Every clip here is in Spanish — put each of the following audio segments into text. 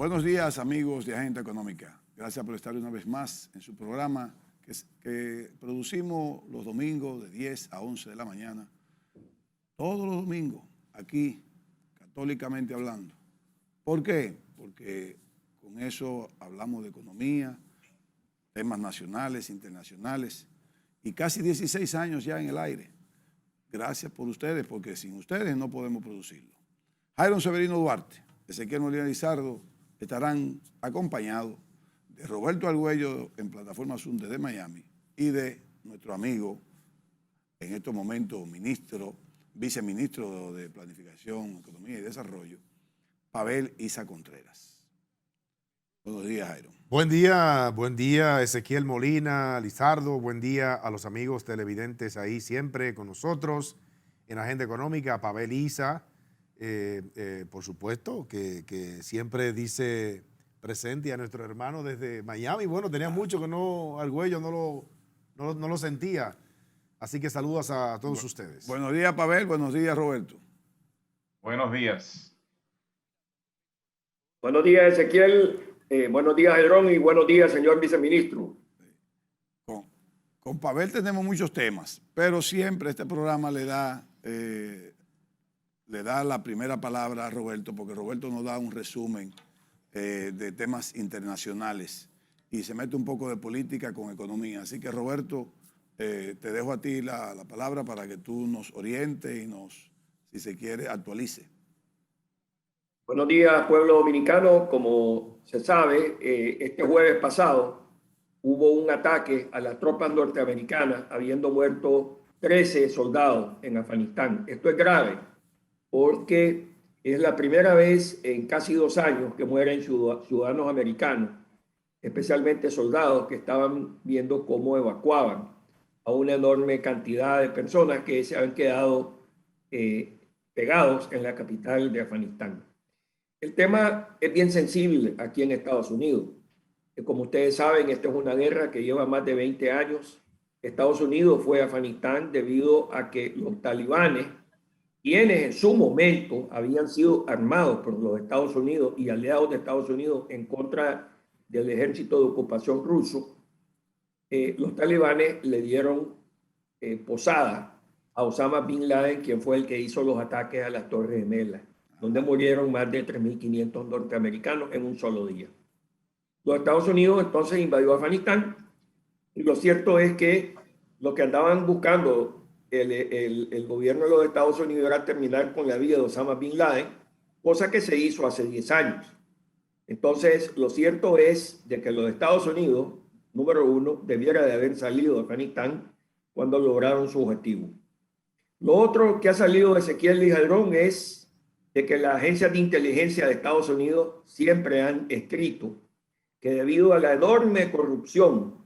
Buenos días, amigos de Agenda Económica. Gracias por estar una vez más en su programa que producimos los domingos de 10 a 11 de la mañana. Todos los domingos, aquí, católicamente hablando. ¿Por qué? Porque con eso hablamos de economía, temas nacionales, internacionales, y casi 16 años ya en el aire. Gracias por ustedes, porque sin ustedes no podemos producirlo. Jairo Severino Duarte, Ezequiel Molina Lizardo estarán acompañados de Roberto Argüello en Plataforma Zoom desde Miami y de nuestro amigo, en estos momentos viceministro de Planificación, Economía y Desarrollo, Pavel Isa Contreras. Buenos días, Jairo. Buen día Ezequiel Molina, Lizardo, buen día a los amigos televidentes ahí siempre con nosotros en Agenda Económica, Pavel Isa, por supuesto, que siempre dice presente, y a nuestro hermano desde Miami. Bueno, tenía mucho que Argüello no lo sentía, así que saludos a todos ustedes. Buenos días, Pavel, buenos días, Roberto. Buenos días. Buenos días, Ezequiel. Buenos días, Edrón, y buenos días, señor viceministro. Con Pavel tenemos muchos temas, pero siempre este programa le da la primera palabra a Roberto, porque Roberto nos da un resumen de temas internacionales y se mete un poco de política con economía. Así que, Roberto, te dejo a ti la palabra para que tú nos orientes y si se quiere, actualice. Buenos días, pueblo dominicano. Como se sabe, este jueves pasado hubo un ataque a las tropas norteamericanas, habiendo muerto 13 soldados en Afganistán. Esto es grave porque es la primera vez en casi 2 años que mueren ciudadanos americanos, especialmente soldados que estaban viendo cómo evacuaban a una enorme cantidad de personas que se habían quedado pegados en la capital de Afganistán. El tema es bien sensible aquí en Estados Unidos. Como ustedes saben, esta es una guerra que lleva más de 20 años. Estados Unidos fue a Afganistán debido a que los talibanes, quienes en su momento habían sido armados por los Estados Unidos y aliados de Estados Unidos en contra del ejército de ocupación ruso, los talibanes le dieron posada a Osama Bin Laden, quien fue el que hizo los ataques a las Torres Gemelas, donde murieron más de 3.500 norteamericanos en un solo día. Los Estados Unidos entonces invadió Afganistán, y lo cierto es que lo que andaban buscando el gobierno de los Estados Unidos era terminar con la vida de Osama Bin Laden, cosa que se hizo hace 10 años. Entonces, lo cierto es de que los Estados Unidos, número uno, debiera de haber salido de Afganistán cuando lograron su objetivo. Lo otro que ha salido de Ezequiel Lizardo es de que las agencias de inteligencia de Estados Unidos siempre han escrito que debido a la enorme corrupción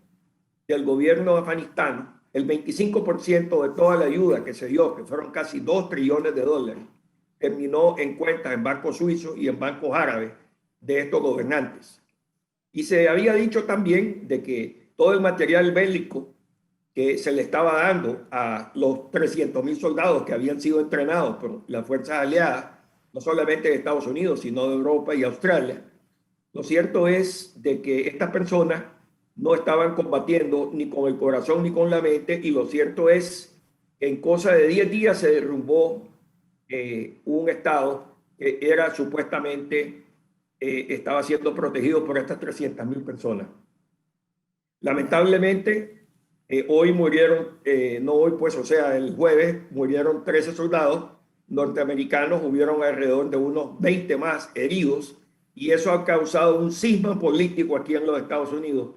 del gobierno de Afganistán, el 25% de toda la ayuda que se dio, que fueron casi $2 trillones, terminó en cuentas en bancos suizos y en bancos árabes de estos gobernantes. Y se había dicho también de que todo el material bélico que se le estaba dando a los 300.000 soldados que habían sido entrenados por las fuerzas aliadas, no solamente de Estados Unidos, sino de Europa y Australia. Lo cierto es de que estas personas no estaban combatiendo ni con el corazón ni con la mente, y lo cierto es que en cosa de 10 días se derrumbó un estado que era supuestamente estaba siendo protegido por estas 300.000 personas. Lamentablemente, hoy murieron, no hoy pues, o sea, el jueves murieron 13 soldados norteamericanos, hubieron alrededor de unos 20 más heridos, y eso ha causado un cisma político aquí en los Estados Unidos.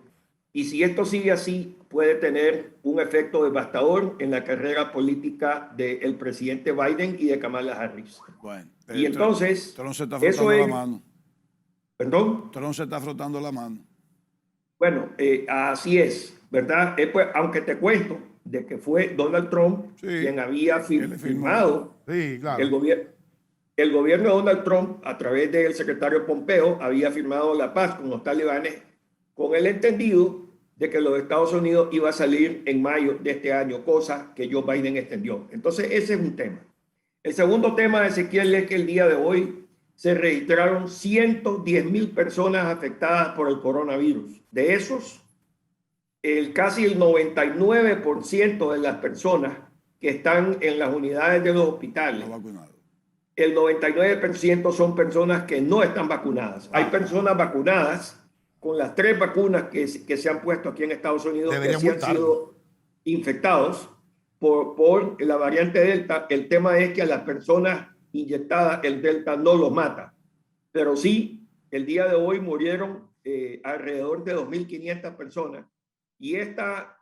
Y si esto sigue así, puede tener un efecto devastador en la carrera política del presidente Biden y de Kamala Harris. Bueno, y entonces, Trump se está frotando la mano. ¿Perdón? Trump se está frotando la mano. Bueno, así es, ¿verdad? Pues, aunque te cuento de que fue Donald Trump quien había firmado claro. el gobierno de Donald Trump, a través del secretario Pompeo, había firmado la paz con los talibanes, con el entendido de que los Estados Unidos iba a salir en mayo de este año, cosa que Joe Biden extendió. Entonces, ese es un tema. El segundo tema, Ezequiel, es que el día de hoy se registraron 110,000 personas afectadas por el coronavirus. De esos, casi el 99% de las personas que están en las unidades de los hospitales, No vacunado. el 99% son personas que no están vacunadas. Hay personas vacunadas con las 3 vacunas que se han puesto aquí en Estados Unidos que sí han sido infectados por la variante Delta. El tema es que a las personas inyectadas el Delta no los mata, pero sí, el día de hoy murieron alrededor de 2.500 personas, y esta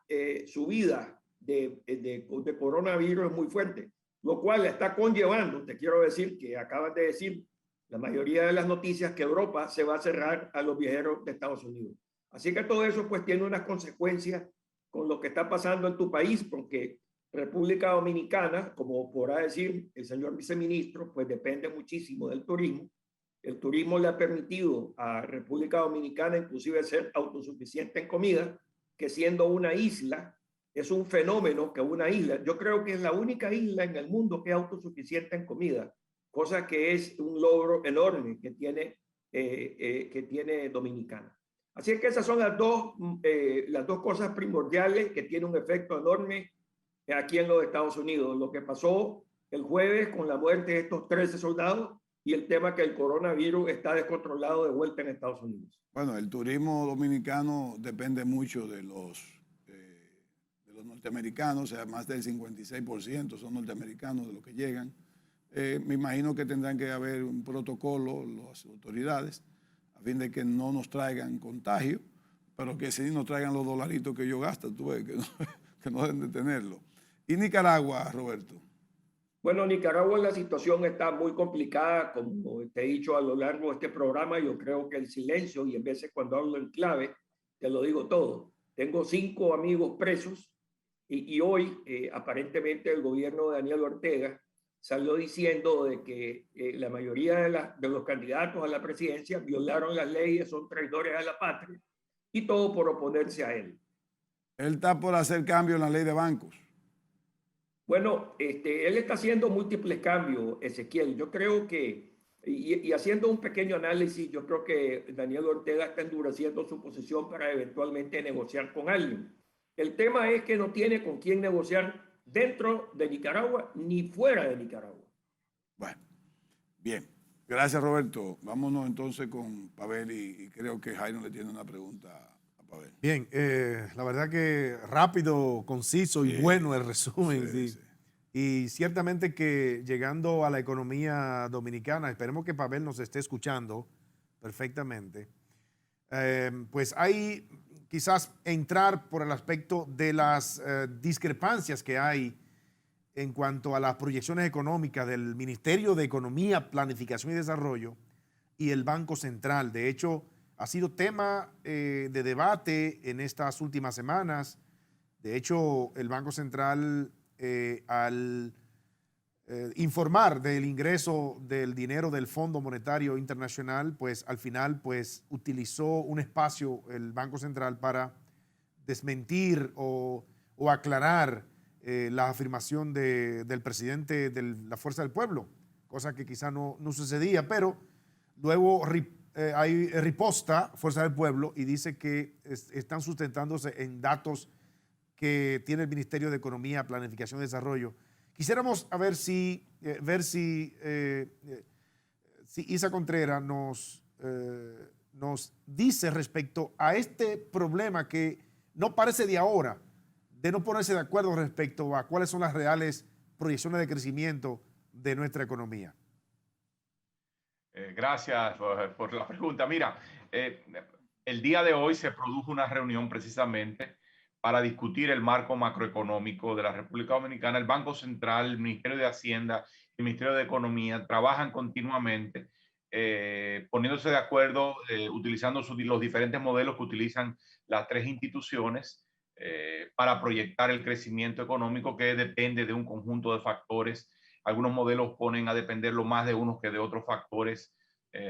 subida de coronavirus es muy fuerte, lo cual está conllevando, te quiero decir que acabas de decir, la mayoría de las noticias, que Europa se va a cerrar a los viajeros de Estados Unidos. Así que todo eso pues tiene unas consecuencias con lo que está pasando en tu país, porque República Dominicana, como podrá decir el señor viceministro, pues depende muchísimo del turismo. El turismo le ha permitido a República Dominicana inclusive ser autosuficiente en comida, que siendo una isla, es un fenómeno que una isla, yo creo que es la única isla en el mundo que es autosuficiente en comida, cosa que es un logro enorme que tiene Dominicana. Así es que esas son las dos cosas primordiales que tienen un efecto enorme aquí en los Estados Unidos. Lo que pasó el jueves con la muerte de estos 13 soldados y el tema que el coronavirus está descontrolado de vuelta en Estados Unidos. Bueno, el turismo dominicano depende mucho de los norteamericanos, o sea, más del 56% son norteamericanos de los que llegan. Me imagino que tendrán que haber un protocolo, las autoridades, a fin de que no nos traigan contagio, pero que sí nos traigan los dolaritos que ellos gastan, tú ves, que no deben de tenerlo. ¿Y Nicaragua, Roberto? Bueno, Nicaragua, la situación está muy complicada, como te he dicho a lo largo de este programa. Yo creo que el silencio, y en veces cuando hablo en clave, te lo digo todo. Tengo 5 amigos presos y hoy aparentemente el gobierno de Daniel Ortega salió diciendo de que la mayoría de los candidatos a la presidencia violaron las leyes, son traidores a la patria, y todo por oponerse a él. Él está por hacer cambio en la ley de bancos. Bueno, él está haciendo múltiples cambios, Ezequiel. Yo creo que, y haciendo un pequeño análisis, yo creo que Daniel Ortega está endureciendo su posición para eventualmente negociar con alguien. El tema es que no tiene con quién negociar dentro de Nicaragua ni fuera de Nicaragua. Bueno, bien. Gracias, Roberto. Vámonos entonces con Pavel, y creo que Jairo le tiene una pregunta a Pavel. Bien, la verdad que rápido, conciso y bueno el resumen. Sí, sí. Y ciertamente que llegando a la economía dominicana, esperemos que Pavel nos esté escuchando perfectamente, pues hay quizás entrar por el aspecto de las discrepancias que hay en cuanto a las proyecciones económicas del Ministerio de Economía, Planificación y Desarrollo y el Banco Central. De hecho, ha sido tema de debate en estas últimas semanas. De hecho, el Banco Central, al informar del ingreso del dinero del Fondo Monetario Internacional, pues al final pues, utilizó un espacio, el Banco Central, para desmentir o aclarar la afirmación del presidente de la Fuerza del Pueblo, cosa que quizá no sucedía, pero luego hay riposta Fuerza del Pueblo y dice que están sustentándose en datos que tiene el Ministerio de Economía, Planificación y Desarrollo. Quisiéramos ver si Isa Contreras nos dice respecto a este problema que no parece de ahora, de no ponerse de acuerdo respecto a cuáles son las reales proyecciones de crecimiento de nuestra economía. Gracias por la pregunta. Mira, el día de hoy se produjo una reunión precisamente para discutir el marco macroeconómico de la República Dominicana. El Banco Central, el Ministerio de Hacienda y el Ministerio de Economía trabajan continuamente poniéndose de acuerdo, utilizando los diferentes modelos que utilizan las 3 instituciones para proyectar el crecimiento económico, que depende de un conjunto de factores. Algunos modelos ponen a dependerlo más de unos que de otros factores.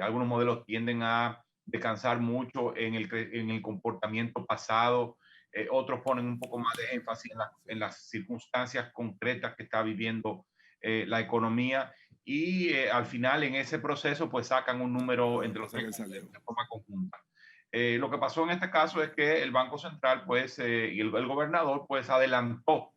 Algunos modelos tienden a descansar mucho en el comportamiento pasado. Otros ponen un poco más de énfasis en las circunstancias concretas que está viviendo la economía. y al final en ese proceso pues sacan un número entre los tres de forma conjunta. Lo que pasó en este caso es que el Banco Central pues y el gobernador pues adelantó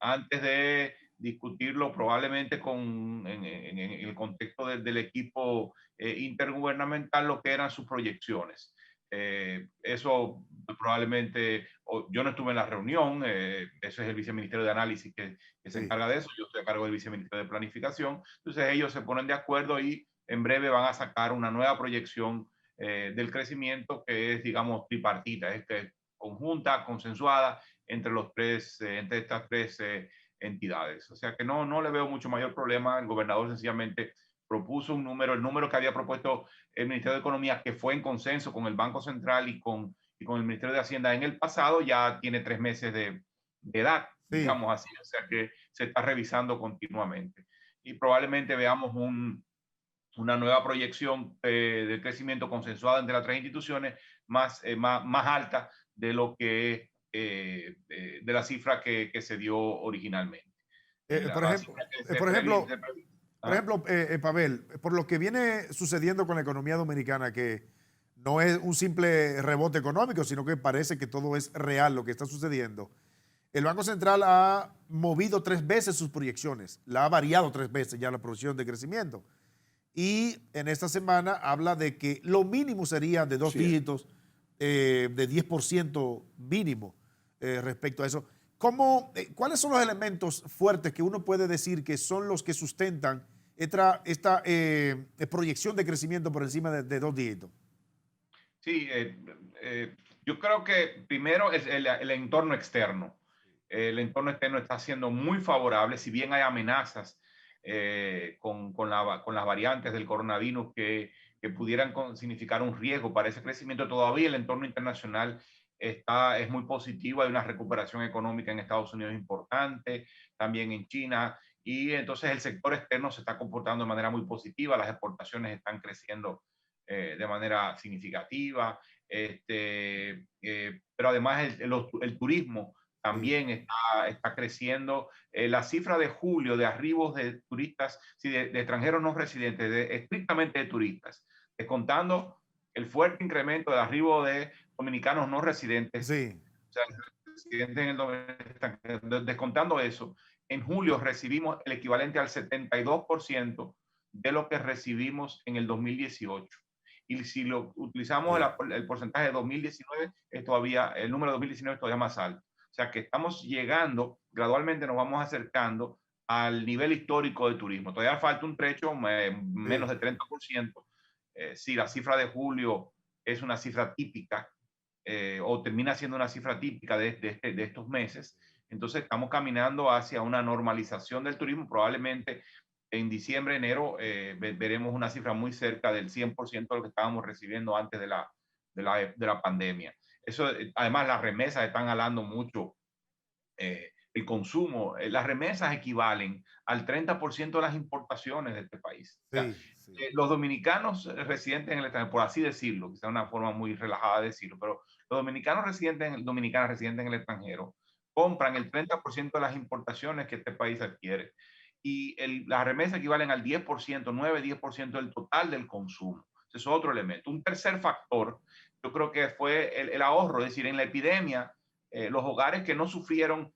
antes de discutirlo probablemente en el contexto del equipo intergubernamental lo que eran sus proyecciones. Eso probablemente, yo no estuve en la reunión, eso es el viceministerio de análisis que se encarga de eso, yo estoy a cargo del viceministerio de planificación, entonces ellos se ponen de acuerdo y en breve van a sacar una nueva proyección del crecimiento que es, digamos, tripartita, es que conjunta, consensuada entre entre estas tres entidades. O sea que no le veo mucho mayor problema. El gobernador sencillamente propuso un número, el número que había propuesto el Ministerio de Economía, que fue en consenso con el Banco Central y con el Ministerio de Hacienda en el pasado, ya tiene 3 meses de edad, digamos así. O sea que se está revisando continuamente. Y probablemente veamos una nueva proyección de crecimiento consensuada entre las tres instituciones más alta de lo que de la cifra que se dio originalmente. Por ejemplo, Pavel, por lo que viene sucediendo con la economía dominicana, que no es un simple rebote económico, sino que parece que todo es real lo que está sucediendo. El Banco Central ha movido 3 veces sus proyecciones, la ha variado 3 veces ya la proyección de crecimiento. Y en esta semana habla de que lo mínimo sería de 2 dígitos, de 10% mínimo respecto a eso. ¿Cuáles son los elementos fuertes que uno puede decir que son los que sustentan esta proyección de crecimiento por encima de 2 dígitos? Sí, yo creo que primero es el entorno externo. El entorno externo está siendo muy favorable, si bien hay amenazas con las variantes del coronavirus que pudieran significar un riesgo para ese crecimiento. Todavía el entorno internacional es muy positivo, hay una recuperación económica en Estados Unidos importante, también en China, y entonces el sector externo se está comportando de manera muy positiva, las exportaciones están creciendo de manera significativa, pero además el turismo también está creciendo. La cifra de julio de arribos de turistas, de extranjeros no residentes, estrictamente de turistas, descontando el fuerte incremento de arribo de dominicanos no residentes, o sea, residentes descontando eso, en julio recibimos el equivalente al 72% de lo que recibimos en el 2018. Y si lo utilizamos el porcentaje de 2019, el número de 2019 es todavía más alto. O sea que estamos llegando, gradualmente nos vamos acercando al nivel histórico de turismo. Todavía falta un trecho, menos del 30%. Si la cifra de julio es una cifra típica o termina siendo una cifra típica de estos meses, entonces estamos caminando hacia una normalización del turismo. Probablemente en diciembre, enero, veremos una cifra muy cerca del 100% de lo que estábamos recibiendo antes de la pandemia. Eso, además, las remesas están jalando mucho el consumo. Las remesas equivalen al 30% de las importaciones de este país. O sea, los dominicanos residentes en el extranjero, por así decirlo, quizá una forma muy relajada de decirlo, pero los dominicanos dominicanas residentes en el extranjero compran el 30% de las importaciones que este país adquiere. Y las remesas equivalen al 10%, 9-10% del total del consumo. Ese es otro elemento. Un tercer factor, yo creo que fue el ahorro. Es decir, en la epidemia, los hogares que no sufrieron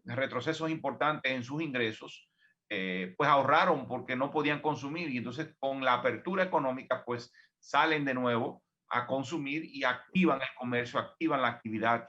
retrocesos importantes en sus ingresos, pues ahorraron porque no podían consumir. Y entonces con la apertura económica, pues salen de nuevo a consumir y activan el comercio, activan la actividad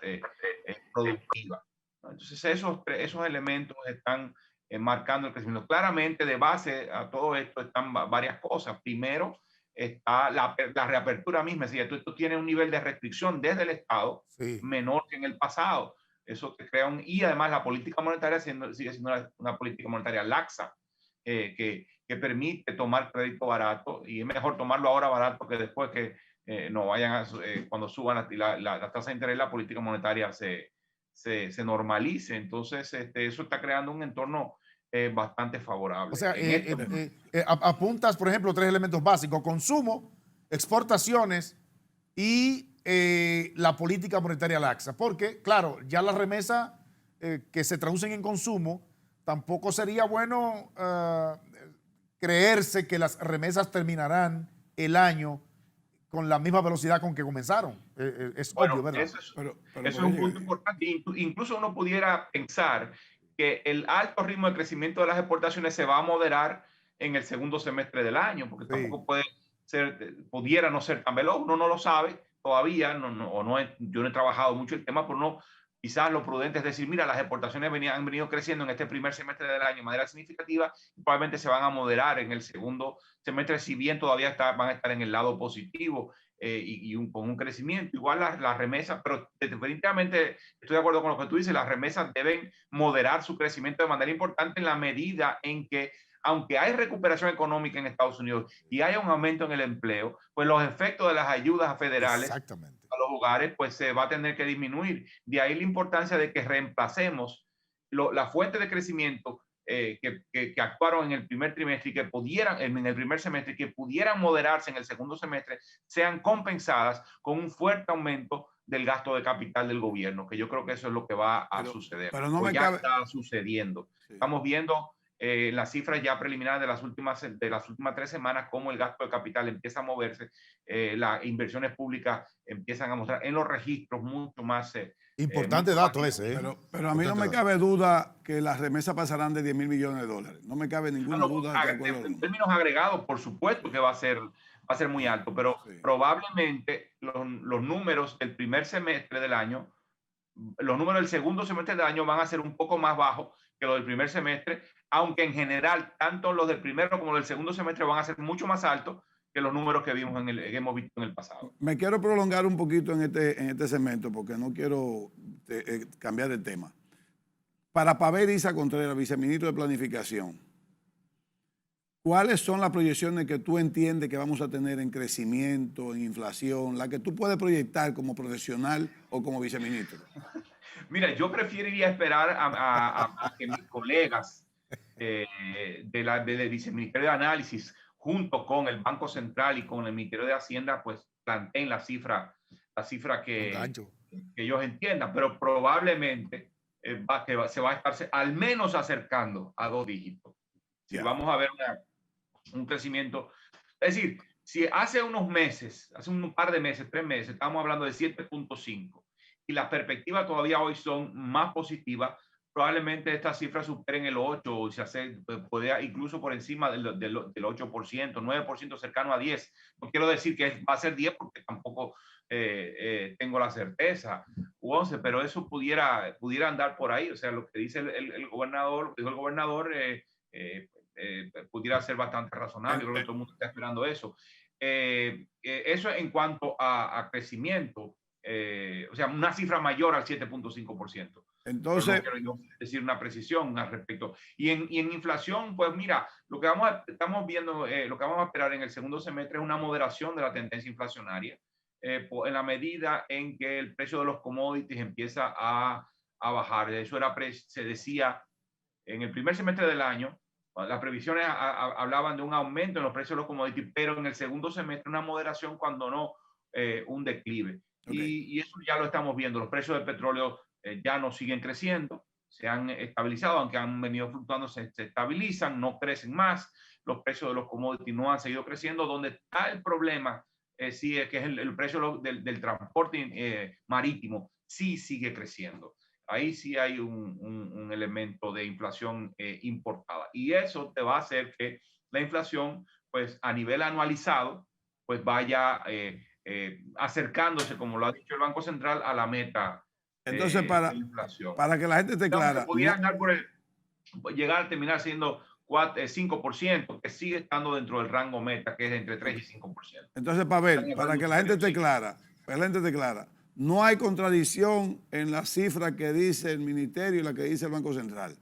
productiva. Entonces esos elementos están marcando el crecimiento. Claramente, de base a todo esto están varias cosas. Primero, está la reapertura misma. Es decir, esto tiene un nivel de restricción desde el Estado menor que en el pasado. Eso te crea y además la política monetaria sigue siendo una política monetaria laxa que permite tomar crédito barato, y es mejor tomarlo ahora barato que después que no vayan cuando suban la tasa de interés, la política monetaria se normalice. Entonces, eso está creando un entorno bastante favorable. O sea, apuntas, por ejemplo, 3 elementos básicos: consumo, exportaciones y la política monetaria laxa. Porque, claro, ya las remesas que se traducen en consumo, tampoco sería bueno creerse que las remesas terminarán el año con la misma velocidad con que comenzaron. Es obvio, ¿verdad? Eso es un punto importante. Incluso uno pudiera pensar que el alto ritmo de crecimiento de las exportaciones se va a moderar en el segundo semestre del año, porque tampoco pudiera no ser tan veloz. Uno no lo sabe todavía, yo no he trabajado mucho el tema, pero quizás lo prudente es decir, mira, las exportaciones han venido creciendo en este primer semestre del año de manera significativa y probablemente se van a moderar en el segundo semestre, si bien todavía van a estar en el lado positivo con un crecimiento. Igual las remesas, pero definitivamente estoy de acuerdo con lo que tú dices, las remesas deben moderar su crecimiento de manera importante en la medida en que, aunque hay recuperación económica en Estados Unidos y hay un aumento en el empleo, pues los efectos de las ayudas federales a los hogares pues se va a tener que disminuir. De ahí la importancia de que reemplacemos la fuente de crecimiento que actuaron en el primer trimestre y que pudieran, en el primer semestre, que pudieran moderarse en el segundo semestre, sean compensadas con un fuerte aumento del gasto de capital del gobierno, que yo creo que eso es lo que va a suceder. Pero no está sucediendo. Sí. Estamos viendo las cifras ya preliminares de las últimas 3 semanas, cómo el gasto de capital empieza a moverse, las inversiones públicas empiezan a mostrar en los registros mucho más... Importante dato ese. Pero a mí no me cabe duda que las remesas pasarán de 10 mil millones de dólares. No me cabe ninguna duda. En términos agregados, por supuesto que va a ser muy alto, pero probablemente los números del primer semestre del año, los números del segundo semestre del año van a ser un poco más bajos que los del primer semestre, aunque en general tanto los del primero como los del segundo semestre van a ser mucho más altos que los números que hemos visto en el pasado. Me quiero prolongar un poquito en este segmento porque no quiero cambiar de tema. Para Pavel Isa Contreras, viceministro de Planificación, ¿cuáles son las proyecciones que tú entiendes que vamos a tener en crecimiento, en inflación, la que tú puedes proyectar como profesional o como viceministro? Mira, yo preferiría esperar a que mis colegas del Viceministerio de Análisis, junto con el Banco Central y con el Ministerio de Hacienda, pues planteen la cifra que ellos entiendan, pero probablemente se va a estar al menos acercando a 2 dígitos. Si vamos a ver un crecimiento, es decir, si hace unos meses, hace un par de meses, 3 meses, estamos hablando de 7.5 y las perspectivas todavía hoy son más positivas, probablemente estas cifras superen el 8 o podría incluso por encima del 8%, 9% cercano a 10. No quiero decir que va a ser 10 porque tampoco tengo la certeza, u 11, pero eso pudiera andar por ahí. O sea, lo que dice el gobernador, lo que dijo el gobernador, pudiera ser bastante razonable. Creo que todo el mundo está esperando eso. Eso en cuanto a crecimiento, o sea, una cifra mayor al 7.5%. Entonces, no quiero decir una precisión al respecto. Y en inflación, pues mira, lo que estamos viendo, lo que vamos a esperar en el segundo semestre es una moderación de la tendencia inflacionaria, en la medida en que el precio de los commodities empieza a bajar. Eso se decía en el primer semestre del año, las previsiones hablaban de un aumento en los precios de los commodities, pero en el segundo semestre una moderación, cuando no un declive. Y eso ya lo estamos viendo. Los precios del petróleo ya no siguen creciendo, se han estabilizado, aunque han venido fluctuando, se estabilizan, no crecen más. Los precios de los commodities no han seguido creciendo. Donde está el problema, sí, es que es el precio del transporte marítimo, sí sigue creciendo. Ahí sí hay un elemento de inflación importada. Y eso te va a hacer que la inflación, pues a nivel anualizado, pues vaya acercándose, como lo ha dicho el Banco Central, a la meta. Entonces, para que la gente esté clara, podría andar llegar a terminar siendo 5%, que sigue estando dentro del rango meta, que es entre 3 y 5%. Entonces, Pavel, para que la gente esté clara, no hay contradicción en la cifra que dice el ministerio y la que dice el Banco Central.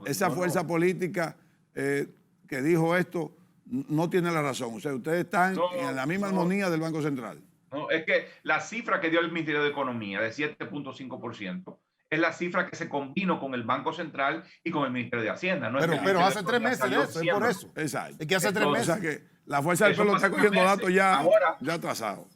Esa fuerza política que dijo esto no tiene la razón. O sea, ustedes están en la misma armonía del Banco Central. No, es que la cifra que dio el Ministerio de Economía de 7.5% es la cifra que se combinó con el Banco Central y con el Ministerio de Hacienda. ¿No? Pero hace 3 meses de eso, es por eso. Exacto. Es que hace 3 meses. O sea que la fuerza del pueblo está cogiendo datos ya atrasados.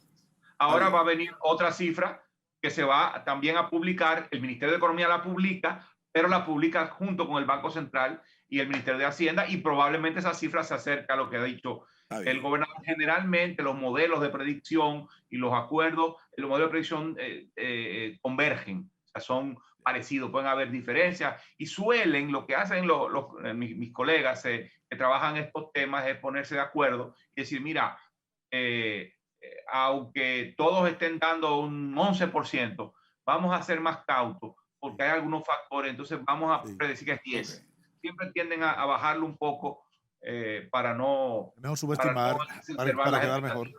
Ahora va a venir otra cifra que se va también a publicar, el Ministerio de Economía la publica pero la publica junto con el Banco Central y el Ministerio de Hacienda, y probablemente esa cifra se acerca a lo que ha dicho el gobernador. Generalmente los modelos de predicción y los acuerdos, los modelos de predicción convergen, o sea, son parecidos, pueden haber diferencias, y suelen, lo que hacen mis colegas que trabajan estos temas es ponerse de acuerdo y decir, mira, aunque todos estén dando un 11%, vamos a ser más cautos porque hay algunos factores, entonces vamos a predecir que es 10. Okay. Siempre tienden a bajarlo un poco para no... Mejor subestimar, para quedar mejor.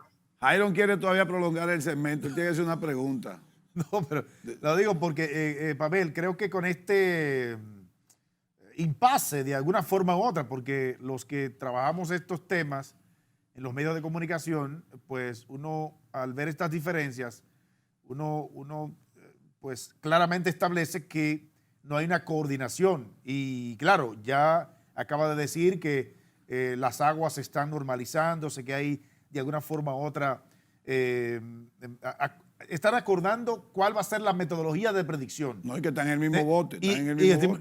Iron quiere todavía prolongar el segmento, tiene que hacer una pregunta. No, pero lo digo porque, Pavel, creo que con este impasse de alguna forma u otra, porque los que trabajamos estos temas en los medios de comunicación, pues uno al ver estas diferencias, uno pues claramente establece que no hay una coordinación. Y claro, ya acaba de decir que las aguas se están normalizándose, que hay de alguna forma u otra, están acordando cuál va a ser la metodología de predicción. No, es que está en el mismo bote.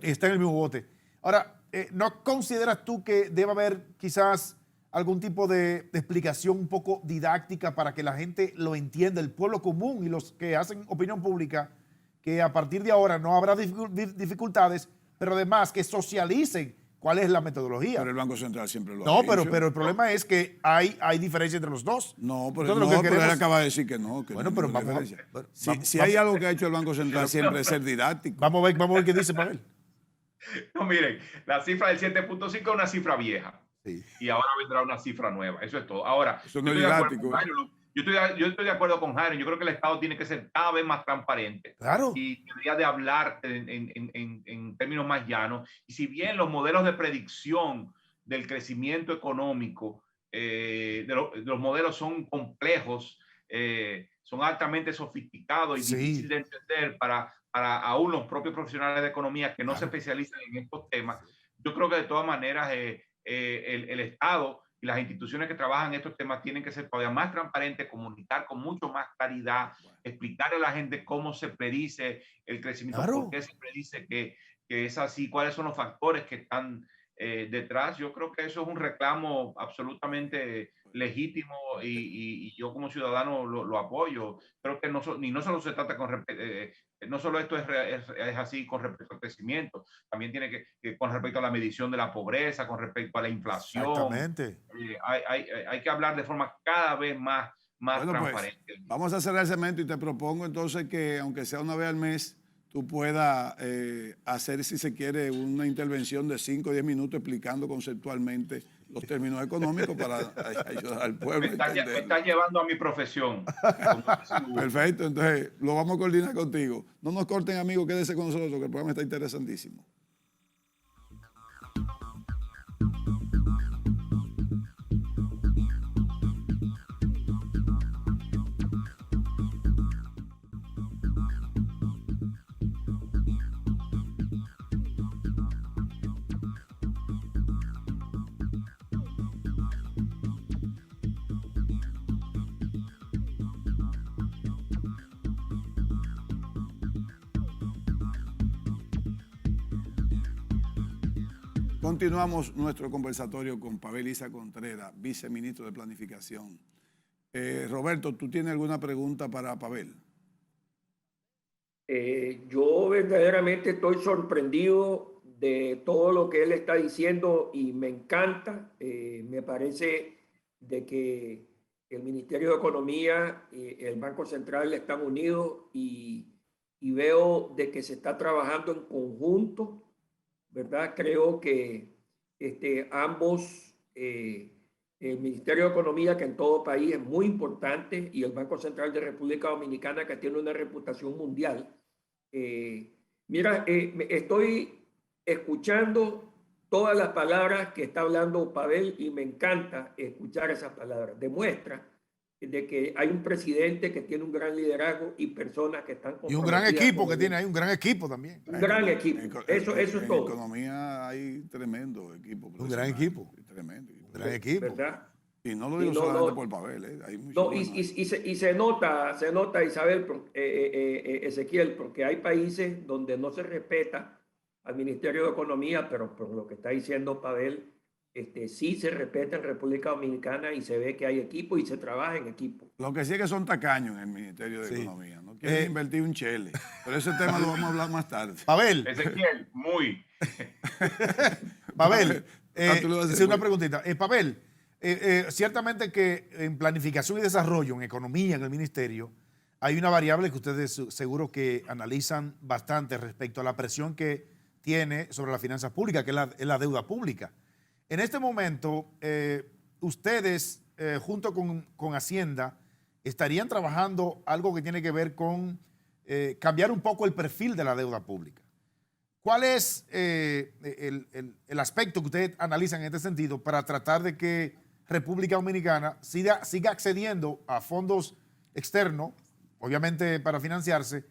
Está en el mismo bote. Ahora, ¿no consideras tú que debe haber quizás algún tipo de explicación un poco didáctica para que la gente lo entienda, el pueblo común y los que hacen opinión pública, que a partir de ahora no habrá dificultades, pero además que socialicen cuál es la metodología? Pero el Banco Central siempre lo ha dicho. No, pero el problema es que hay diferencia entre los dos. No, pero, pero él acaba de decir que no. Que bueno, no pero vamos. Si hay algo que ha hecho el Banco Central siempre es ser didáctico. Vamos a ver qué dice Pavel. No, miren, la cifra del 7.5 es una cifra vieja. Sí. Y ahora vendrá una cifra nueva. Eso es todo. Ahora, eso no es didáctico. Yo estoy de acuerdo con Jairo. Yo creo que el Estado tiene que ser cada vez más transparente. Claro. Y debería de hablar en términos más llanos. Y si bien los modelos de predicción del crecimiento económico, los modelos son complejos, son altamente sofisticados y difíciles de entender para aún los propios profesionales de economía que no se especializan en estos temas, yo creo que de todas maneras el Estado y las instituciones que trabajan en estos temas tienen que ser todavía más transparentes, comunicar con mucho más claridad, explicarle a la gente cómo se predice el crecimiento, por qué se predice que es así, cuáles son los factores que están detrás. Yo creo que eso es un reclamo absolutamente legítimo y yo como ciudadano lo apoyo. Creo que no solo se trata no solo esto es así con respecto al crecimiento, también tiene que con respecto a la medición de la pobreza, con respecto a la inflación. Exactamente. Hay que hablar de forma cada vez más transparente. Pues, vamos a cerrar el segmento y te propongo entonces que, aunque sea una vez al mes, tú puedas hacer, si se quiere, una intervención de 5 o 10 minutos explicando conceptualmente los términos económicos para ayudar al pueblo. Me estás llevando a mi profesión. Perfecto, entonces lo vamos a coordinar contigo. No nos corten, amigos, quédese con nosotros, que el programa está interesantísimo. Continuamos nuestro conversatorio con Pavel Isa Contreras, viceministro de Planificación. Roberto, ¿tú tienes alguna pregunta para Pavel? Yo verdaderamente estoy sorprendido de todo lo que él está diciendo y me encanta. Me parece de que el Ministerio de Economía y el Banco Central están unidos y veo de que se está trabajando en conjunto, ¿verdad? Creo que ambos, el Ministerio de Economía, que en todo país es muy importante, y el Banco Central de República Dominicana, que tiene una reputación mundial. Mira, estoy escuchando todas las palabras que está hablando Pavel y me encanta escuchar esas palabras. Demuestra de que hay un presidente que tiene un gran liderazgo y personas que están y un gran equipo que tiene, hay un gran equipo también. Un gran equipo. Eso es todo. En economía hay tremendo equipo. Un gran equipo. Tremendo. Un gran equipo. ¿Verdad? Y no lo digo solamente por Pavel. Hay y se nota, Isabel, Ezequiel, porque hay países donde no se respeta al Ministerio de Economía, pero por lo que está diciendo Pavel, sí se respeta en República Dominicana y se ve que hay equipo y se trabaja en equipo. Lo que sí es que son tacaños en el Ministerio de Sí. Economía. No quieren invertir un chele. Pero ese tema lo vamos a hablar más tarde. Pavel, Ezequiel, muy. Pavel, tú lo vas a hacer sí, una muy- preguntita. Pavel, ciertamente que en planificación y desarrollo, en economía, en el ministerio, hay una variable que ustedes seguro que analizan bastante respecto a la presión que tiene sobre las finanzas públicas, que es la deuda pública. En este momento, ustedes, junto con Hacienda, estarían trabajando algo que tiene que ver con cambiar un poco el perfil de la deuda pública. ¿Cuál es el aspecto que ustedes analizan en este sentido para tratar de que República Dominicana siga accediendo a fondos externos, obviamente para financiarse,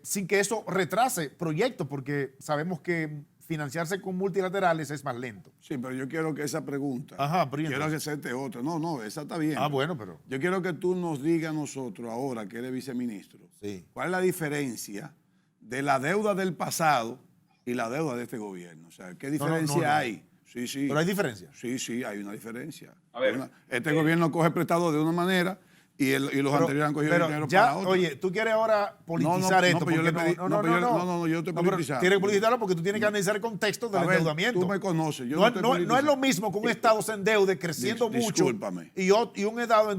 sin que eso retrase proyectos? Porque sabemos que financiarse con multilaterales es más lento. Sí, pero yo quiero que esa pregunta, Ajá, pero ¿y quiero entonces? hacerte otra. No, esa está bien. Ah, bueno, pero Yo quiero que tú nos digas a nosotros, ahora que eres viceministro, sí. cuál es la diferencia de la deuda del pasado y la deuda de este gobierno. O sea, ¿qué diferencia hay? Sí, sí. Pero hay diferencia. Sí, hay una diferencia. A ver, Este gobierno coge prestado de una manera y los anteriores han cogido pero dinero ya, para otra. oye, tú quieres ahora politizar no, esto. pero yo porque le pedí- no, pero yo no estoy pero politizando. tienes que politizarlo porque tú tienes que analizar el contexto del A ver, endeudamiento. tú me conoces, yo no, estoy no es politizando. lo mismo que un Estado se endeude creciendo mucho Discúlpame. y un Estado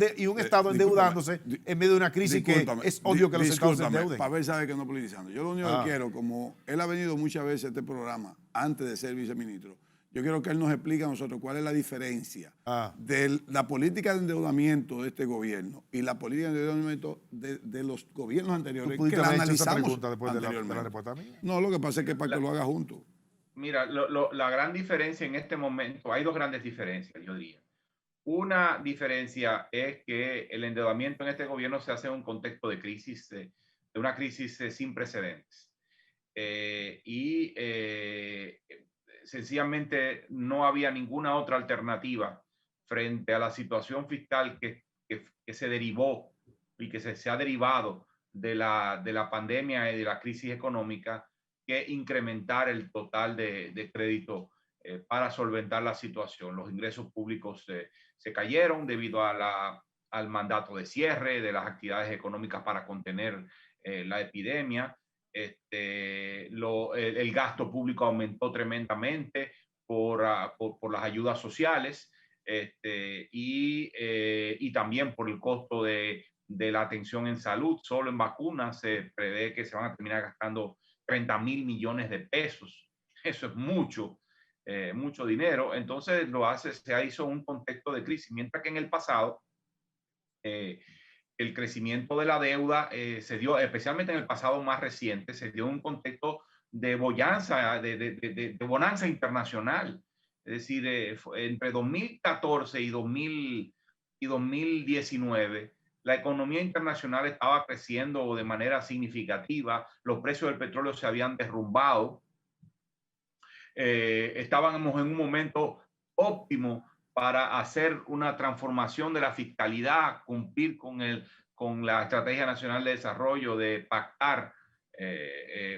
endeudándose en medio de una crisis que Discúlpame, es obvio que los Estados se discúlpame, endeuden. Pavel sabe que no politizando. Yo lo único que quiero, como él ha venido muchas veces a este programa antes de ser viceministro, yo quiero que él nos explique a nosotros cuál es la diferencia de la política de endeudamiento de este gobierno y la política de endeudamiento de los gobiernos anteriores, ¿Tú pudiste que la haber hecho esa analizamos pregunta después de la anteriormente. respuesta mía? No, lo que pasa es que para que lo haga junto. Mira, la gran diferencia en este momento, hay dos grandes diferencias, yo diría. Una diferencia es que el endeudamiento en este gobierno se hace en un contexto de crisis, de una crisis sin precedentes. Sencillamente no había ninguna otra alternativa frente a la situación fiscal que se derivó y que se ha derivado de la pandemia y de la crisis económica, que incrementar el total de crédito para solventar la situación. Los ingresos públicos se cayeron debido al mandato de cierre de las actividades económicas para contener la epidemia. El gasto público aumentó tremendamente por las ayudas sociales y también por el costo de la atención en salud. Solo en vacunas se prevé que se van a terminar gastando 30,000 millones de pesos. Eso es mucho dinero. Entonces se hizo un contexto de crisis, mientras que en el pasado el crecimiento de la deuda se dio, especialmente en el pasado más reciente, se dio en un contexto de bonanza, de bonanza internacional. Es decir, entre 2014 y 2019, la economía internacional estaba creciendo de manera significativa, los precios del petróleo se habían derrumbado, estábamos en un momento óptimo para hacer una transformación de la fiscalidad, cumplir con la Estrategia Nacional de Desarrollo, de pactar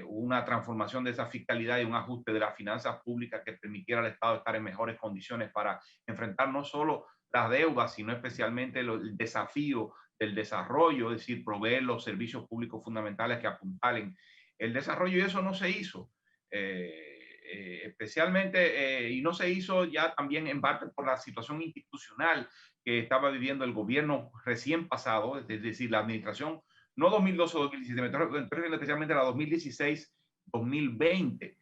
una transformación de esa fiscalidad y un ajuste de las finanzas públicas que permitiera al Estado estar en mejores condiciones para enfrentar no solo las deudas, sino especialmente el desafío del desarrollo, es decir, proveer los servicios públicos fundamentales que apuntalen el desarrollo, y eso no se hizo. Especialmente, y no se hizo ya también en parte por la situación institucional que estaba viviendo el gobierno recién pasado, es decir, la administración, no 2012 o 2017, me refiero especialmente a la 2016-2020,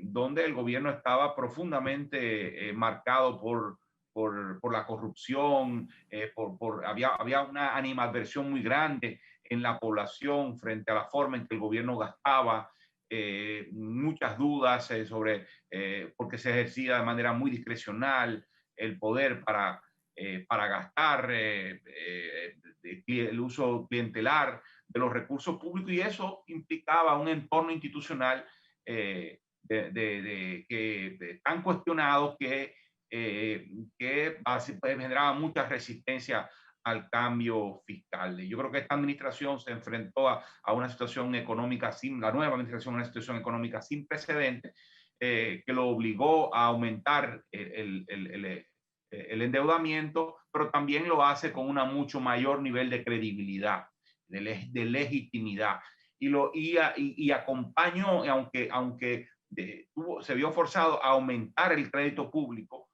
donde el gobierno estaba profundamente marcado por la corrupción, había una animadversión muy grande en la población frente a la forma en que el gobierno gastaba, muchas dudas porque se ejercía de manera muy discrecional el poder para gastar, el uso clientelar de los recursos públicos, y eso implicaba un entorno institucional tan cuestionado que generaba mucha resistencia al cambio fiscal. Yo creo que esta administración se enfrentó a una situación económica la nueva administración, una situación económica sin precedentes, que lo obligó a aumentar el endeudamiento, pero también lo hace con un mucho mayor nivel de credibilidad, de legitimidad. Y acompañó, aunque se vio forzado a aumentar el crédito público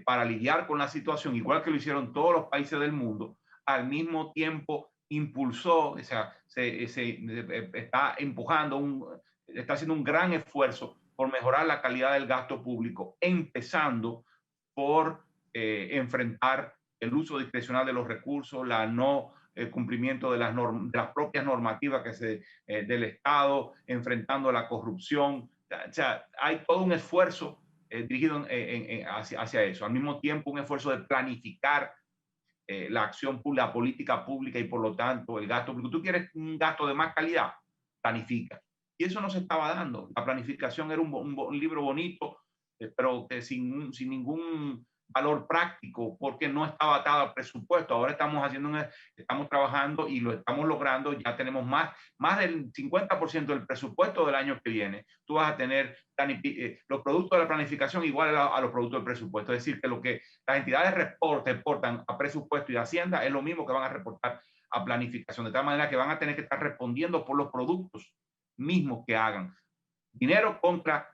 para lidiar con la situación, igual que lo hicieron todos los países del mundo, al mismo tiempo impulsó, o sea, está empujando, está haciendo un gran esfuerzo por mejorar la calidad del gasto público, empezando por enfrentar el uso discrecional de los recursos, la no cumplimiento de las propias normativas del Estado, enfrentando la corrupción. O sea, hay todo un esfuerzo dirigido hacia eso. Al mismo tiempo, un esfuerzo de planificar la acción pública, la política pública y por lo tanto el gasto público. Tú quieres un gasto de más calidad, planifica. Y eso no se estaba dando. La planificación era un libro bonito, pero sin ningún valor práctico, porque no estaba atado al presupuesto. Ahora estamos trabajando y lo estamos logrando. Ya tenemos más del 50% del presupuesto del año que viene. Tú vas a tener los productos de la planificación iguales a los productos del presupuesto. Es decir, que lo que las entidades reportan a presupuesto y a Hacienda es lo mismo que van a reportar a planificación. De tal manera que van a tener que estar respondiendo por los productos mismos que hagan. Dinero contra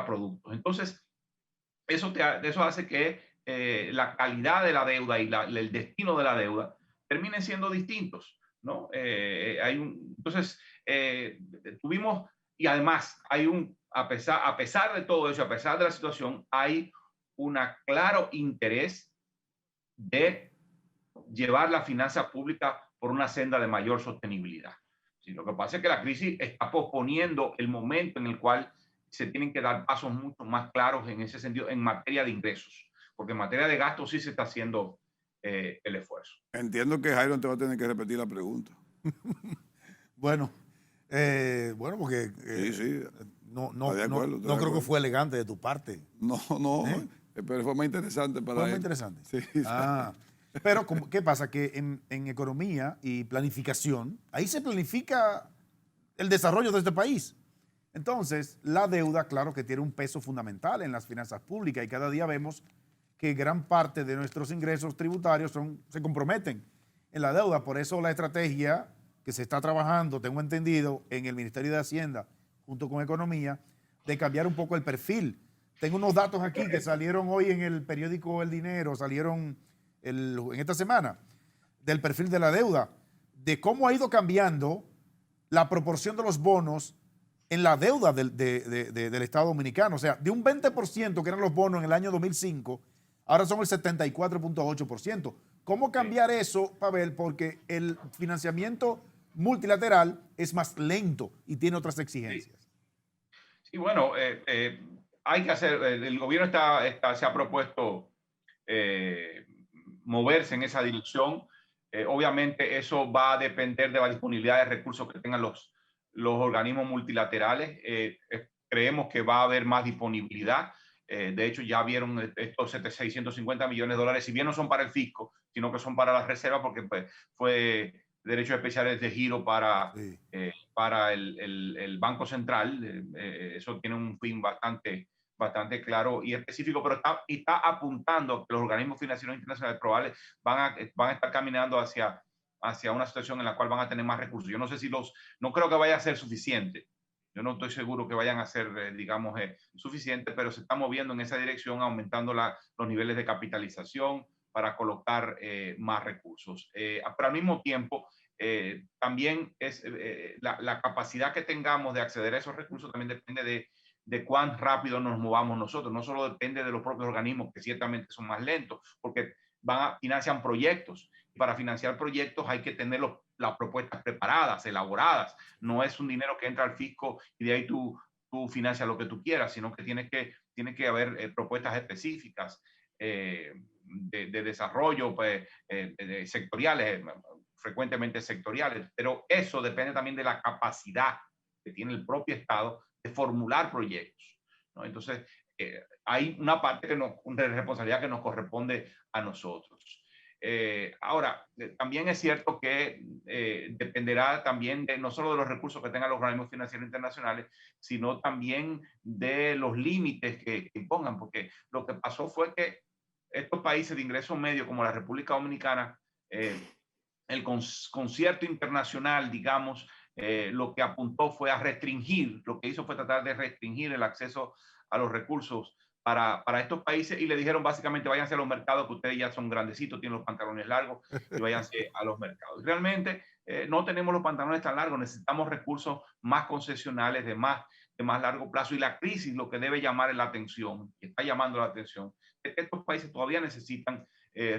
productos. Entonces, eso hace que la calidad de la deuda y el destino de la deuda terminen siendo distintos, ¿no? Entonces, tuvimos, y además a pesar de todo eso, a pesar de la situación, hay un claro interés de llevar la finanza pública por una senda de mayor sostenibilidad. Sí, lo que pasa es que la crisis está posponiendo el momento en el cual se tienen que dar pasos mucho más claros en ese sentido, en materia de ingresos, porque en materia de gastos sí se está haciendo el esfuerzo. Entiendo que Jairo te va a tener que repetir la pregunta. Bueno, porque Sí. no Estoy creo que fue elegante de tu parte. No, pero fue más interesante para Fue él. muy interesante. Sí. Pero ¿qué pasa? Que en economía y planificación, ahí se planifica el desarrollo de este país. Entonces, la deuda, claro que tiene un peso fundamental en las finanzas públicas y cada día vemos que gran parte de nuestros ingresos tributarios se comprometen en la deuda. Por eso la estrategia que se está trabajando, tengo entendido, en el Ministerio de Hacienda, junto con Economía, de cambiar un poco el perfil. Tengo unos datos aquí que salieron hoy en el periódico El Dinero, salieron en esta semana, del perfil de la deuda, de cómo ha ido cambiando la proporción de los bonos en la deuda del Estado Dominicano. O sea, de un 20% que eran los bonos en el año 2005, ahora son el 74.8%. ¿Cómo cambiar eso, Pavel? Porque el financiamiento multilateral es más lento y tiene otras exigencias. Sí, bueno, hay que hacer, el gobierno se ha propuesto moverse en esa dirección. Obviamente eso va a depender de la disponibilidad de recursos que tengan los organismos multilaterales. Creemos que va a haber más disponibilidad. De hecho, ya vieron estos 650 millones de dólares, si bien no son para el fisco, sino que son para la reserva, porque pues, fue derechos especiales de giro para el Banco Central. Eso tiene un fin bastante claro y específico, pero está apuntando a que los organismos financieros internacionales probables van a estar caminando hacia una situación en la cual van a tener más recursos. Yo no sé no creo que vaya a ser suficiente. Yo no estoy seguro que vayan a ser, digamos, suficientes, pero se está moviendo en esa dirección, aumentando los niveles de capitalización para colocar más recursos. Pero al mismo tiempo, también es la capacidad que tengamos de acceder a esos recursos también depende de cuán rápido nos movamos nosotros. No solo depende de los propios organismos, que ciertamente son más lentos, porque financian proyectos. Para financiar proyectos hay que tener las propuestas preparadas, elaboradas. No es un dinero que entra al fisco y de ahí tú financias lo que tú quieras, sino que tiene que haber propuestas específicas de desarrollo pues, sectoriales, frecuentemente sectoriales. Pero eso depende también de la capacidad que tiene el propio Estado de formular proyectos, ¿no? Entonces, hay una parte de responsabilidad que nos corresponde a nosotros. Ahora, también es cierto que dependerá también no solo de los recursos que tengan los organismos financieros internacionales, sino también de los límites que impongan, porque lo que pasó fue que estos países de ingreso medio, como la República Dominicana, el concierto internacional, digamos, lo que apuntó fue a restringir, lo que hizo fue tratar de restringir el acceso a los recursos para estos países, y le dijeron básicamente váyanse a los mercados, que ustedes ya son grandecitos, tienen los pantalones largos, y váyanse a los mercados. Realmente no tenemos los pantalones tan largos, necesitamos recursos más concesionales de más largo plazo, y la crisis lo que debe llamar la atención, y está llamando la atención, es que estos países todavía necesitan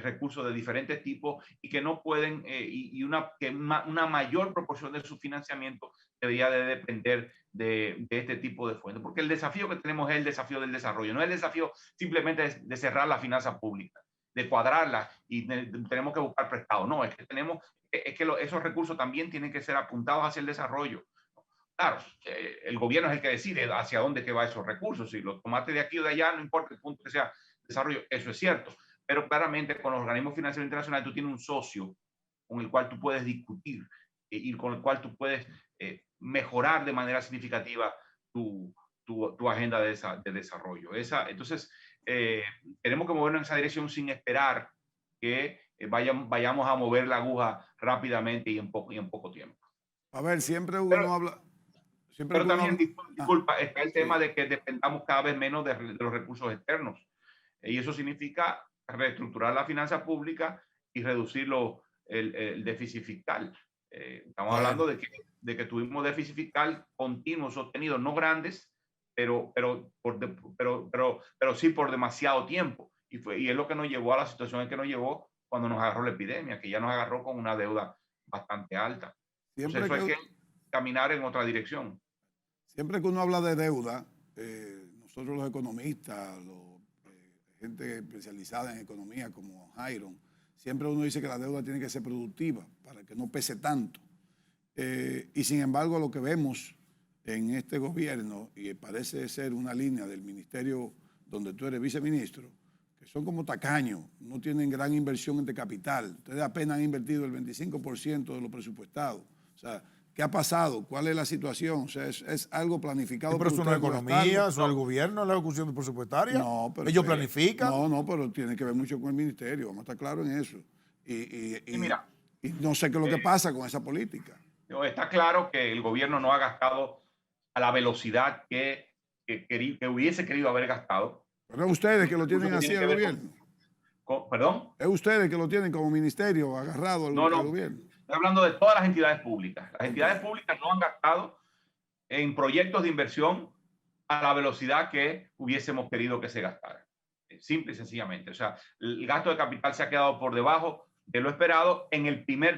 recursos de diferentes tipos y que no pueden, que una mayor proporción de su financiamiento debería de depender de este tipo de fuentes, porque el desafío que tenemos es el desafío del desarrollo, no es el desafío simplemente de cerrar la finanza pública, de cuadrarla y tenemos que buscar prestado, no, es que esos recursos también tienen que ser apuntados hacia el desarrollo. Claro, el gobierno es el que decide hacia dónde que va esos recursos, si los tomaste de aquí o de allá, no importa el punto que sea desarrollo, eso es cierto, pero claramente con los organismos financieros internacionales tú tienes un socio con el cual tú puedes discutir y con el cual tú puedes mejorar de manera significativa tu agenda de desarrollo. Entonces, tenemos que movernos en esa dirección sin esperar que vayamos a mover la aguja rápidamente y en poco tiempo. A ver, siempre uno habla... Pero también, disculpa, está el tema de que dependamos cada vez menos de los recursos externos. Y eso significa reestructurar la finanza pública y reducir el déficit fiscal. Estamos hablando de que tuvimos déficit fiscal continuo, sostenido, no grandes, pero sí por demasiado tiempo. Y es lo que nos llevó a la situación en que nos llevó cuando nos agarró la epidemia, que ya nos agarró con una deuda bastante alta. Entonces, eso hay que caminar en otra dirección. Siempre que uno habla de deuda, nosotros los economistas, gente especializada en economía como Jairon, siempre uno dice que la deuda tiene que ser productiva para que no pese tanto. Y sin embargo, lo que vemos en este gobierno, y parece ser una línea del ministerio donde tú eres viceministro, que son como tacaños, no tienen gran inversión de capital. Ustedes apenas han invertido el 25% de lo presupuestado. O sea, ¿qué ha pasado? ¿Cuál es la situación? O sea, ¿es algo planificado? Sí, pero eso no es economía, eso es el gobierno, la ejecución presupuestaria. No, pero ellos planifican. No, pero tiene que ver mucho con el ministerio, vamos a estar claros en eso. Y mira, y no sé qué es lo que pasa con esa política. Está claro que el gobierno no ha gastado a la velocidad que hubiese querido haber gastado. Pero es ustedes que lo tienen así al gobierno. ¿Perdón? Es ustedes que lo tienen como ministerio agarrado al gobierno. Estoy hablando de todas las entidades públicas. Las entidades públicas no han gastado en proyectos de inversión a la velocidad que hubiésemos querido que se gastara. Simple y sencillamente. O sea, el gasto de capital se ha quedado por debajo de lo esperado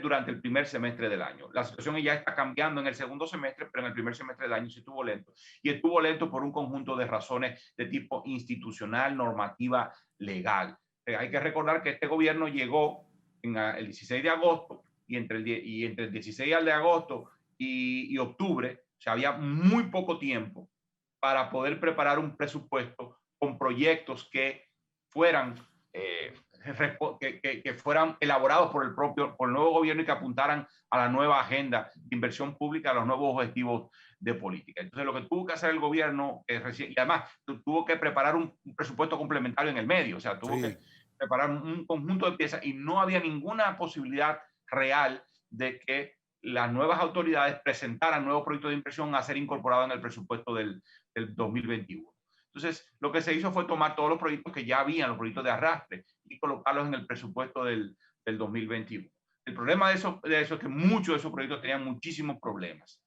durante el primer semestre del año. La situación ya está cambiando en el segundo semestre, pero en el primer semestre del año sí estuvo lento. Y estuvo lento por un conjunto de razones de tipo institucional, normativa, legal. Hay que recordar que este gobierno llegó el 16 de agosto y entre el 16 de agosto y octubre, o sea, había muy poco tiempo para poder preparar un presupuesto con proyectos que fueran elaborados por el nuevo gobierno y que apuntaran a la nueva agenda de inversión pública, a los nuevos objetivos de política. Entonces, lo que tuvo que hacer el gobierno, y además tuvo que preparar un presupuesto complementario en el medio, o sea, tuvo que preparar un conjunto de piezas y no había ninguna posibilidad real de que las nuevas autoridades presentaran nuevos proyectos de inversión a ser incorporados en el presupuesto del 2021. Entonces, lo que se hizo fue tomar todos los proyectos que ya habían, los proyectos de arrastre, y colocarlos en el presupuesto del 2021. El problema de eso es que muchos de esos proyectos tenían muchísimos problemas.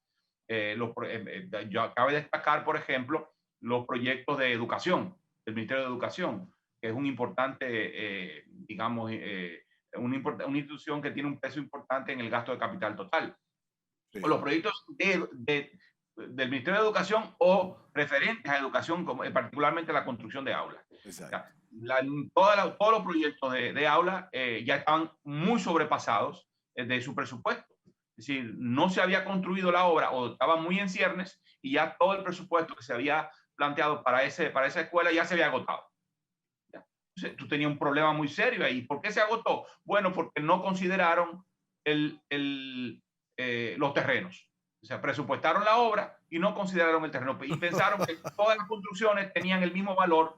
Yo acabo de destacar, por ejemplo, los proyectos de educación, del Ministerio de Educación, que es un importante, una institución que tiene un peso importante en el gasto de capital total. Sí. O los proyectos del Ministerio de Educación o referentes a educación, como particularmente la construcción de aulas. Exacto. Todos los proyectos de aulas ya estaban muy sobrepasados de su presupuesto. Es decir, no se había construido la obra o estaba muy en ciernes y ya todo el presupuesto que se había planteado para esa escuela ya se había agotado. Entonces, tú tenías un problema muy serio ahí. ¿Por qué se agotó? Bueno, porque no consideraron los terrenos. O sea, presupuestaron la obra y no consideraron el terreno. Y pensaron que todas las construcciones tenían el mismo valor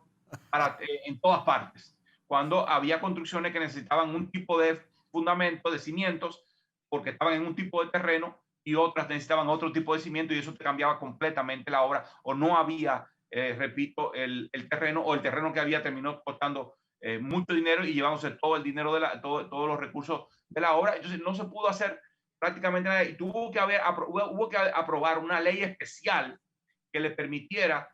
en todas partes. Cuando había construcciones que necesitaban un tipo de fundamento, de cimientos, porque estaban en un tipo de terreno, y otras necesitaban otro tipo de cimiento, y eso te cambiaba completamente la obra, o no había, repito, el terreno, o el terreno que había terminó costando mucho dinero y llevándose todo el dinero, todos los recursos de la obra. Entonces no se pudo hacer prácticamente nada, y hubo que aprobar una ley especial que le permitiera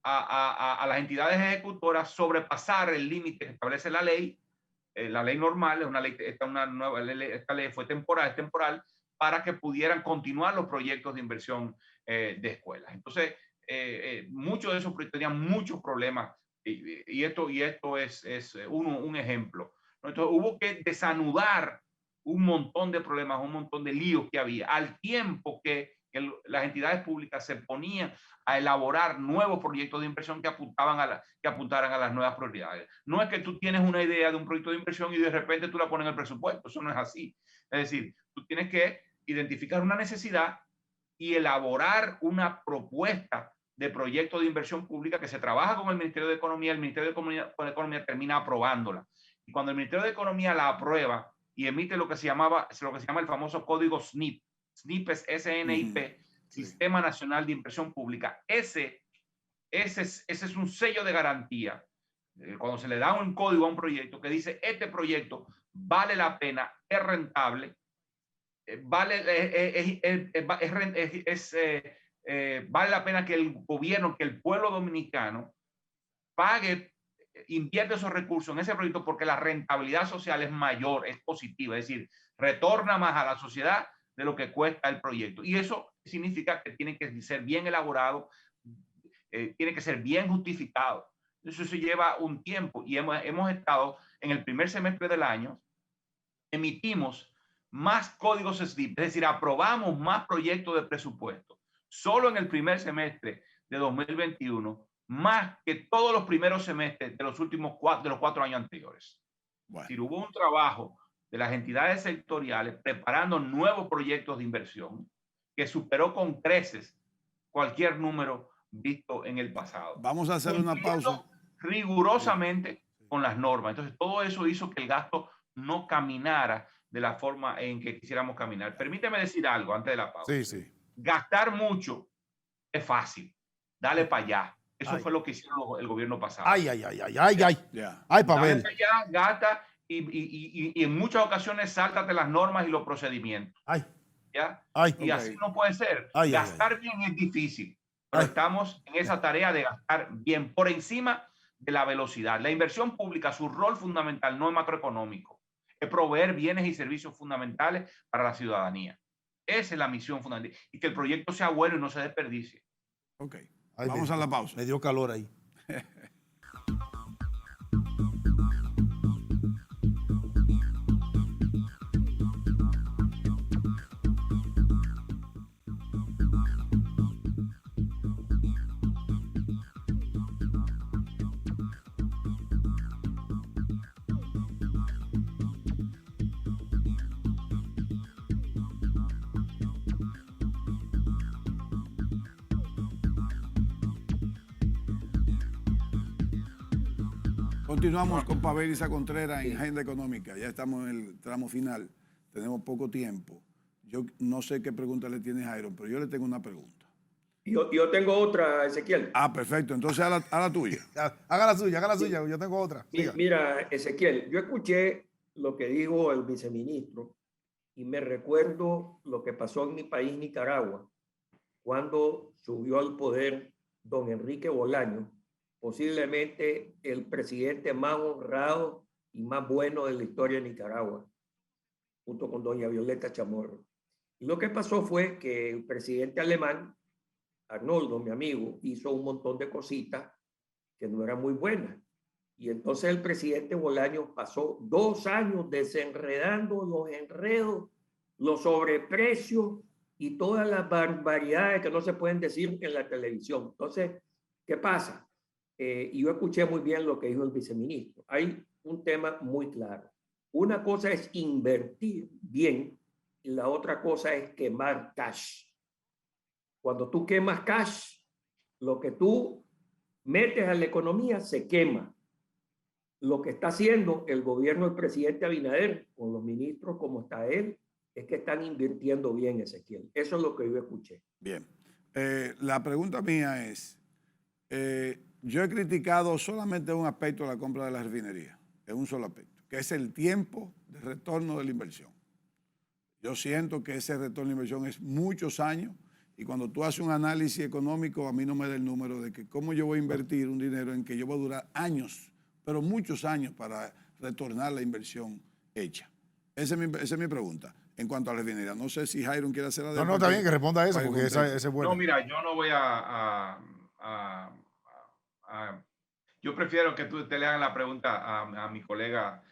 a las entidades ejecutoras sobrepasar el límite que establece la ley normal. Es una ley, esta ley fue temporal, es temporal, para que pudieran continuar los proyectos de inversión de escuelas. Entonces, muchos de esos proyectos tenían muchos problemas, y esto es un ejemplo. Entonces, hubo que desanudar un montón de problemas, un montón de líos que había, al tiempo que las entidades públicas se ponían a elaborar nuevos proyectos de inversión que apuntaran a las nuevas prioridades. No es que tú tienes una idea de un proyecto de inversión y de repente tú la pones en el presupuesto. Eso no es así. Es decir, tú tienes que identificar una necesidad y elaborar una propuesta de proyecto de inversión pública que se trabaja con el Ministerio de Economía. El Ministerio de Economía termina aprobándola. Y cuando el Ministerio de Economía la aprueba y emite lo que se llama el famoso código SNIP. SNIP es SNIP, Sistema Nacional de Inversión Pública. Ese es un sello de garantía. Cuando se le da un código a un proyecto que dice, este proyecto vale la pena, es rentable, vale la pena que el gobierno, que el pueblo dominicano pague, invierte esos recursos en ese proyecto, porque la rentabilidad social es mayor, es positiva, es decir, retorna más a la sociedad de lo que cuesta el proyecto. Y eso significa que tiene que ser bien elaborado, tiene que ser bien justificado. Eso se lleva un tiempo, y hemos estado en el primer semestre del año, emitimos más códigos SNIP, es decir, aprobamos más proyectos de presupuesto solo en el primer semestre de 2021, más que todos los primeros semestres de los últimos 4 años anteriores. Bueno. Es decir, hubo un trabajo de las entidades sectoriales preparando nuevos proyectos de inversión que superó con creces cualquier número visto en el pasado. Vamos a hacer una pausa. Rigurosamente con las normas. Entonces, todo eso hizo que el gasto no caminara de la forma en que quisiéramos caminar. Permíteme decir algo antes de la pausa. Sí, sí. Gastar mucho es fácil. Dale para allá. Eso fue lo que hicieron el gobierno pasado. Ay, Pavel. Dale para allá, gasta, y en muchas ocasiones sáltate las normas y los procedimientos. ¿Ya? Y así no puede ser. Gastar bien es difícil, pero estamos en esa tarea de gastar bien por encima de la velocidad. La inversión pública, su rol fundamental no es macroeconómico, es proveer bienes y servicios fundamentales para la ciudadanía. Esa es la misión fundamental. Y que el proyecto sea bueno y no se desperdicie. Ok. Vamos a la pausa. Me dio calor ahí. Continuamos con Pavel Isa Contreras en Agenda Económica. Ya estamos en el tramo final. Tenemos poco tiempo. Yo no sé qué pregunta le tienes a Iron, pero yo le tengo una pregunta. Yo tengo otra, Ezequiel. Ah, perfecto. Entonces a la tuya. Haga la suya. Yo tengo otra. Mira, Ezequiel, yo escuché lo que dijo el viceministro y me recuerdo lo que pasó en mi país, Nicaragua, cuando subió al poder don Enrique Bolaños, posiblemente el presidente más honrado y más bueno de la historia de Nicaragua, junto con doña Violeta Chamorro. Y lo que pasó fue que el presidente alemán, Arnoldo, mi amigo, hizo un montón de cositas que no eran muy buenas. Y entonces el presidente Bolaños pasó 2 años desenredando los enredos, los sobreprecios y todas las barbaridades que no se pueden decir en la televisión. Entonces, ¿qué pasa? y yo escuché muy bien lo que dijo el viceministro. Hay un tema muy claro. Una cosa es invertir bien y la otra cosa es quemar cash. Cuando tú quemas cash, lo que tú metes a la economía se quema. Lo que está haciendo el gobierno del presidente Abinader, con los ministros como está él, es que están invirtiendo bien, Ezequiel. Eso es lo que yo escuché. Bien. La pregunta mía es, yo he criticado solamente un aspecto de la compra de la refinería, en un solo aspecto, que es el tiempo de retorno de la inversión. Yo siento que ese retorno de inversión es muchos años y cuando tú haces un análisis económico, a mí no me da el número de que cómo yo voy a invertir un dinero en que yo voy a durar años, pero muchos años para retornar la inversión hecha. Esa es mi pregunta en cuanto a la refinería. No sé si Jairo quiere hacer No, está bien que responda a eso, porque ese es bueno. No, mira, yo no voy yo prefiero que te le hagan la pregunta a mi colega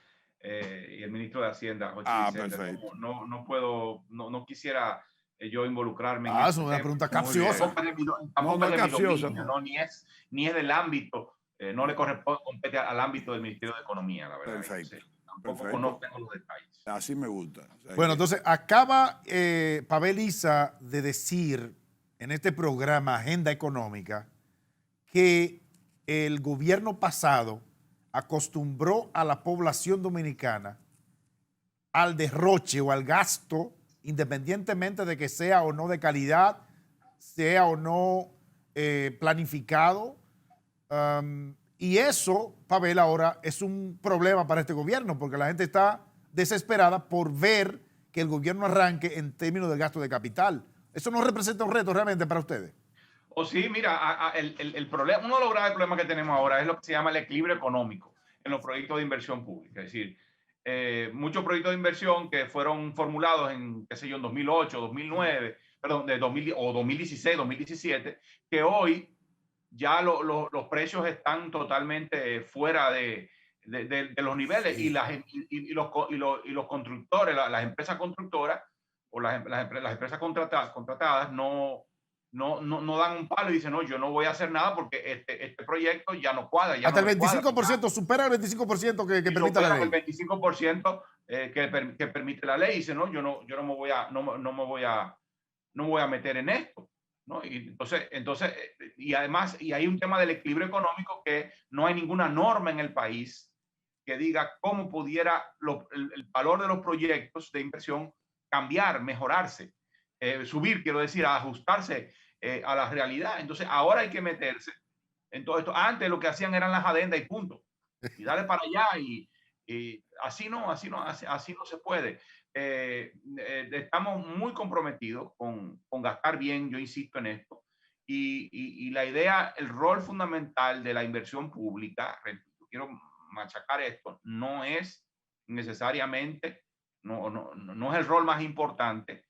y el ministro de Hacienda, Jochi Vicente. Perfecto. No puedo, no quisiera yo involucrarme en es una pregunta capciosa. No es capciosa. ni es del ámbito, no le compete al ámbito del Ministerio de Economía, la verdad. Perfecto. Tampoco conozco los detalles. Así me gusta. O sea, Bueno, entonces acaba Pavel Issa de decir en este programa Agenda Económica que el gobierno pasado acostumbró a la población dominicana al derroche o al gasto, independientemente de que sea o no de calidad, sea o no planificado. Y eso, Pavel, ahora es un problema para este gobierno, porque la gente está desesperada por ver que el gobierno arranque en términos del gasto de capital. ¿Eso no representa un reto realmente para ustedes? O sí, mira, el problema, uno de los graves problemas que tenemos ahora es lo que se llama el equilibrio económico en los proyectos de inversión pública. Es decir, muchos proyectos de inversión que fueron formulados en, qué sé yo, en 2008, 2009, perdón, o 2016, 2017, que hoy ya los precios están totalmente fuera de los niveles, sí. y los constructores, las empresas constructoras o las empresas contratadas no dan un palo y dicen, no, yo no voy a hacer nada porque este proyecto ya no cuadra. Ya hasta no el 25% cuadra, supera el 25% que permite la ley. El 25% que permite la ley. Dice, no, yo no me voy a meter en esto, ¿no? Y entonces, y además, y hay un tema del equilibrio económico que no hay ninguna norma en el país que diga cómo pudiera el valor de los proyectos de inversión cambiar, mejorarse. Subir, quiero decir, a ajustarse a la realidad. Entonces, ahora hay que meterse en todo esto. Antes lo que hacían eran las adendas y punto. Y dale para allá y así no se puede. Estamos muy comprometidos con gastar bien, yo insisto en esto. Y la idea, el rol fundamental de la inversión pública, quiero machacar esto, no es necesariamente, no es el rol más importante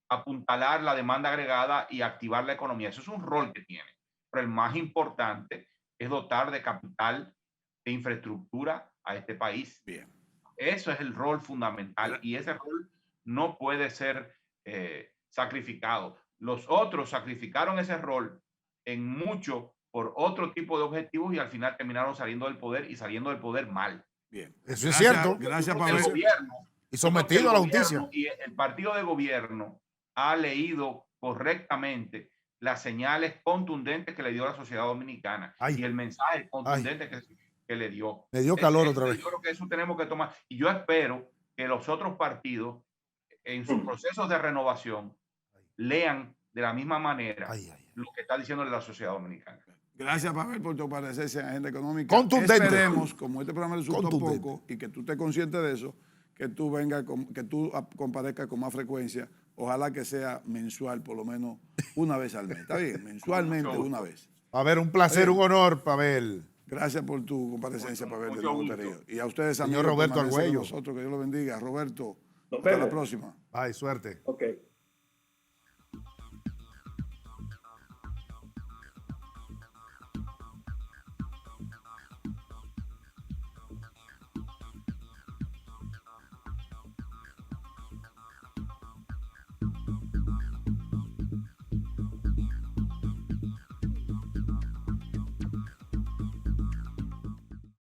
apuntalar la demanda agregada y activar la economía. Eso es un rol que tiene. Pero el más importante es dotar de capital, de infraestructura a este país. Bien. Eso es el rol fundamental y ese rol no puede ser sacrificado. Los otros sacrificaron ese rol en mucho por otro tipo de objetivos y al final terminaron saliendo del poder y saliendo del poder mal. Bien. Eso es cierto. Gracias, Pablo. El gobierno, y sometido a la justicia. Y el partido de gobierno ha leído correctamente las señales contundentes que le dio la sociedad dominicana y el mensaje contundente que le dio. Me dio calor otra vez. Yo creo que eso tenemos que tomar. Y yo espero que los otros partidos, en sus procesos de renovación, lean de la misma manera lo que está diciendo la sociedad dominicana. Gracias, Pavel, por tu presencia en Agenda Económica. Contundente. Esperemos, como este programa resultó poco y que tú estés consciente de eso, que tú comparezcas con más frecuencia. Ojalá que sea mensual, por lo menos una vez al mes. ¿Está bien? Mensualmente, una vez. A ver, un placer, un honor, Pavel. Gracias por tu comparecencia, Pavel, de Monterío. Y a ustedes, señor Roberto Arguello. Nosotros, que Dios lo bendiga. Roberto, Nos hasta vemos. la próxima. Ay, suerte. Ok.